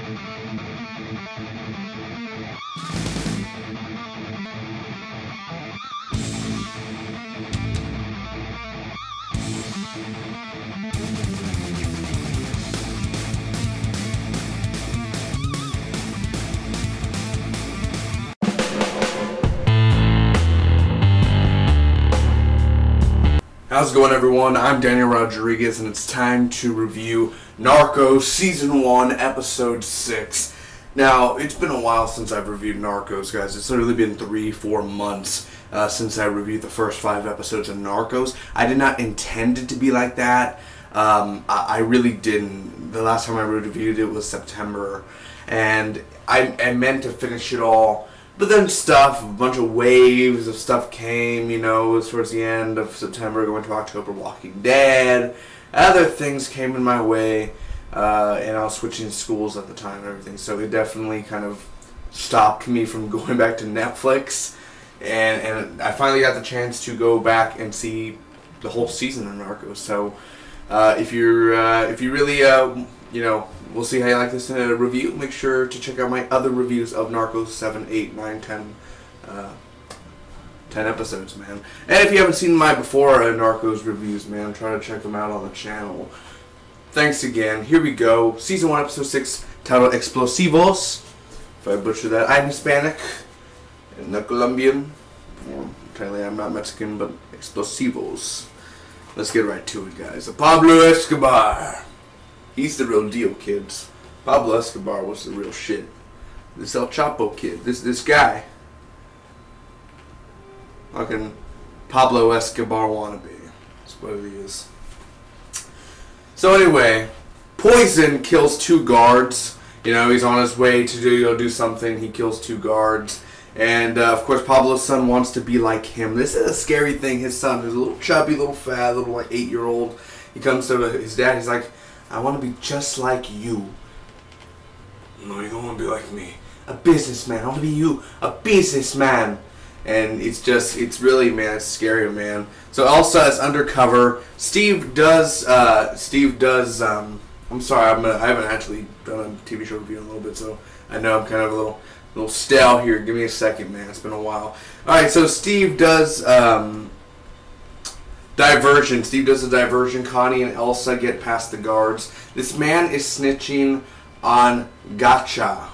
How's it going, everyone? I'm Daniel Rodriguez, and it's time to review Narcos Season 1, Episode 6. Now, it's been a while since I've reviewed Narcos, guys. It's literally been 3-4 months since I reviewed the first 5 episodes of Narcos. I did not intend it to be like that. I really didn't. The last time I reviewed it was September, and I meant to finish it all. But then a bunch of waves of stuff came, you know, it was towards the end of September, going to October, Walking Dead. Other things came in my way, and I was switching schools at the time and everything, so it definitely kind of stopped me from going back to Netflix. And I finally got the chance to go back and see the whole season of Narcos. So if you really, you know, we'll see how you like this review. Make sure to check out my other reviews of Narcos 7, 8, 9, 10, 10 episodes, man. And if you haven't seen my before Narcos reviews, man, try to check them out on the channel. Thanks again. Here we go. Season 1, Episode 6, titled Explosivos. If I butcher that, I'm Hispanic and not Colombian. Apparently I'm not Mexican, but Explosivos. Let's get right to it, guys. Pablo Escobar. He's the real deal, kids. Pablo Escobar was the real shit. This El Chapo kid. This guy. Fucking Pablo Escobar wannabe. That's what he is. So anyway, Poison kills 2 guards. You know, he's on his way to do something. He kills 2 guards. And, of course, Pablo's son wants to be like him. This is a scary thing. His son is a little chubby, little fat, little, like, 8-year-old. He comes to his dad. He's like, I want to be just like you. No, you don't want to be like me. A businessman. I want to be you. A businessman. And it's really, man, it's scary, man. So Elsa is undercover. Steve does, I'm sorry, I haven't actually done a TV show review in a little bit, so I know I'm kind of a little stale here. Give me a second, man. It's been a while. Alright, so Steve does, diversion. Steve does a diversion. Connie and Elsa get past the guards. This man is snitching on Gotcha.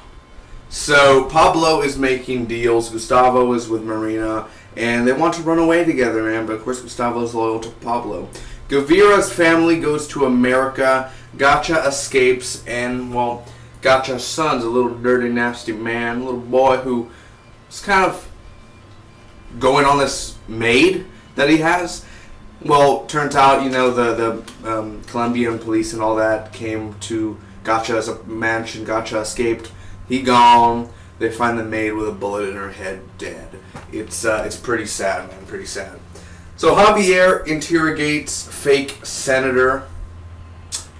So Pablo is making deals. Gustavo is with Marina, and they want to run away together, man. But of course, Gustavo is loyal to Pablo. Gavira's family goes to America. Gotcha escapes, and well, Gotcha's son's a little dirty, nasty man, a little boy who is kind of going on this maid that he has. Well, turns out, you know, the Colombian police and all that came to Gotcha's mansion. Gotcha escaped. He gone. They find the maid with a bullet in her head, dead. It's pretty sad, man. Pretty sad. So Javier interrogates fake senator.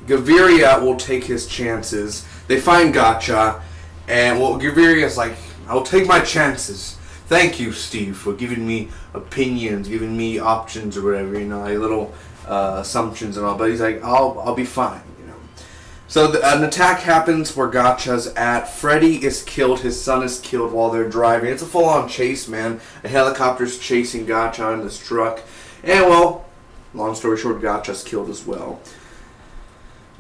Gaviria will take his chances. They find Gotcha, and well, Gaviria's like, I'll take my chances. Thank you, Steve, for giving me opinions, giving me options or whatever, you know, like little assumptions and all. But he's like, I'll be fine, you know. So an attack happens where Gotcha's at. Freddy is killed. His son is killed while they're driving. It's a full-on chase, man. A helicopter's chasing Gotcha in this truck. And, well, long story short, Gotcha's killed as well.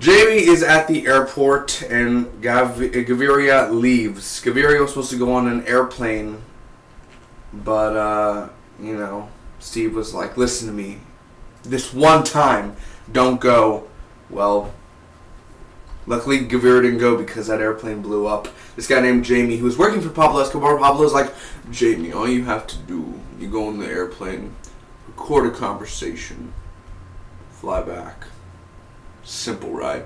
Jamie is at the airport, and Gaviria leaves. Gaviria was supposed to go on an airplane, but, you know, Steve was like, listen to me. This one time, don't go. Well, luckily Gaviria didn't go because that airplane blew up. This guy named Jamie, who was working for Pablo Escobar. Pablo's like, Jamie, all you have to do, you go on the airplane, record a conversation, fly back. Simple, right?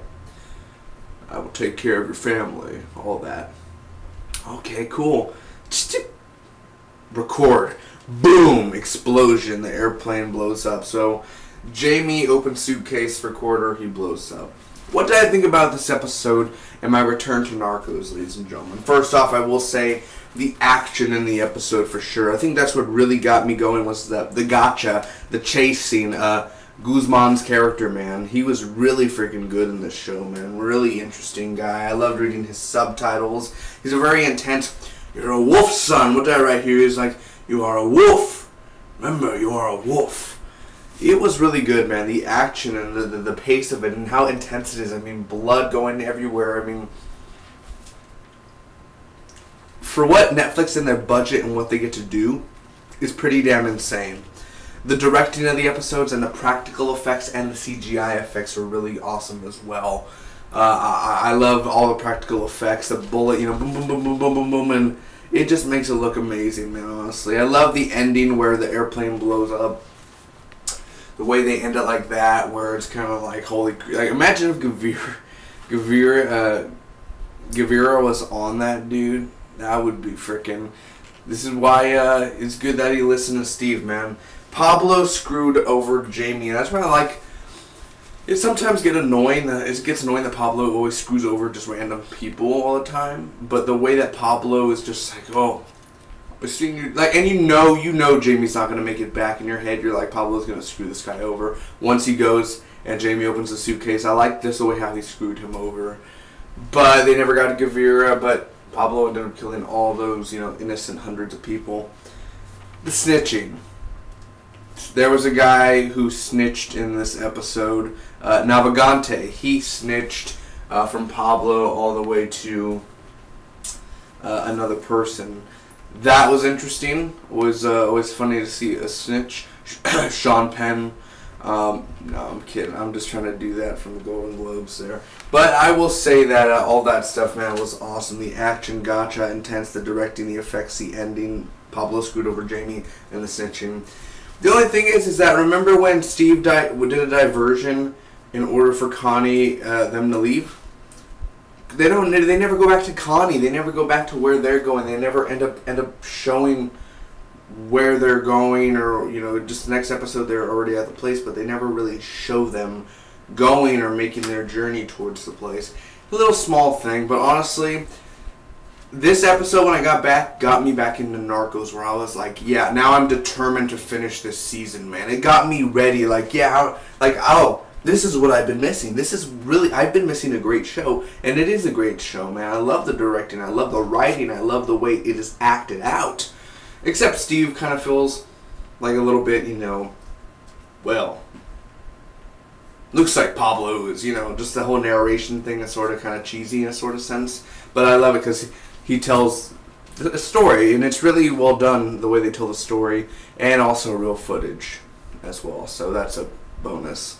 I will take care of your family, all that. Okay, cool. Record. Boom! Explosion. The airplane blows up. So, Jamie opens suitcase, recorder, he blows up. What did I think about this episode and my return to Narcos, ladies and gentlemen? First off, I will say the action in the episode for sure. I think that's what really got me going was the gotcha, the chase scene. Guzman's character, man. He was really freaking good in this show, man. Really interesting guy. I loved reading his subtitles. He's a very intense, "You're a wolf, son." What did I write here? He's like, "You are a wolf. Remember, you are a wolf." It was really good, man. The action and the pace of it and how intense it is. I mean, blood going everywhere. I mean, for what Netflix and their budget and what they get to do is pretty damn insane. The directing of the episodes and the practical effects and the CGI effects are really awesome as well. I love all the practical effects. The bullet, you know, boom, boom, boom, boom, boom, boom, boom, and it just makes it look amazing, man, honestly. I love the ending where the airplane blows up. The way they end it like that, where it's kind of like, holy... Like, imagine if Gavira was on that, dude. That would be freaking... This is why it's good that he listened to Steve, man. Pablo screwed over Jamie, and that's why I like... It sometimes gets annoying that Pablo always screws over just random people all the time. But the way that Pablo is just like, oh... Like, and you know Jamie's not going to make it back. In your head, you're like, Pablo's going to screw this guy over. Once he goes and Jamie opens the suitcase, I like this the way how he screwed him over. But they never got to Gavira, but Pablo ended up killing all those, you know, innocent hundreds of people. The snitching. There was a guy who snitched in this episode. Navigante. He snitched from Pablo all the way to another person. That was interesting. It was always funny to see a snitch. Sean Penn. No, I'm kidding. I'm just trying to do that from the Golden Globes there. But I will say that all that stuff, man, was awesome. The action, gotcha, intense, the directing, the effects, the ending. Pablo screwed over Jamie, and the snitching. The only thing is that remember when Steve did a diversion in order for Connie them to leave? They never go back to Connie. They never go back to where they're going. They never end up showing where they're going, or, you know, just the next episode they're already at the place, but they never really show them going or making their journey towards the place. A little small thing, but honestly, this episode when I got back got me back into Narcos, where I was like, yeah, now I'm determined to finish this season, man. It got me ready, like, yeah, like, oh, this is what I've been missing. This is really, I've been missing a great show, and it is a great show, man. I love the directing, I love the writing, I love the way it is acted out. Except Steve kind of feels like a little bit, you know, well, looks like Pablo is, you know, just the whole narration thing is sort of kind of cheesy in a sort of sense. But I love it because he tells a story, and it's really well done the way they tell the story, and also real footage as well. So that's a bonus.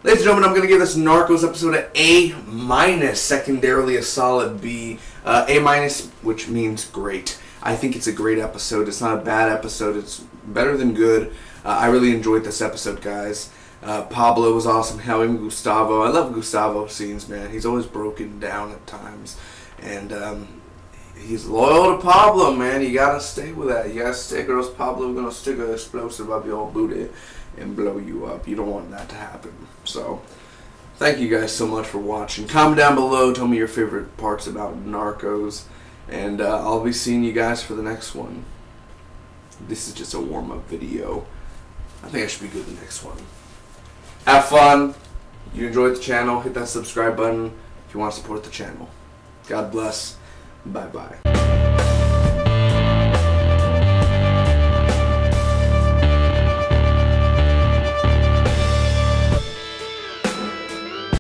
Ladies and gentlemen, I'm going to give this Narcos episode an A-, secondarily a solid B. A-, which means great. I think it's a great episode. It's not a bad episode. It's better than good. I really enjoyed this episode, guys. Pablo was awesome. Him, Gustavo. I love Gustavo scenes, man. He's always broken down at times. And he's loyal to Pablo, man. You got to stay with that. You got to stick, or else Pablo's going to stick an explosive up your booty and blow you up. You don't want that to happen. So, thank you guys so much for watching. Comment down below. Tell me your favorite parts about Narcos. And I'll be seeing you guys for the next one. This is just a warm-up video. I think I should be good the next one. Have fun. If you enjoyed the channel, hit that subscribe button if you want to support the channel. God bless. Bye-bye.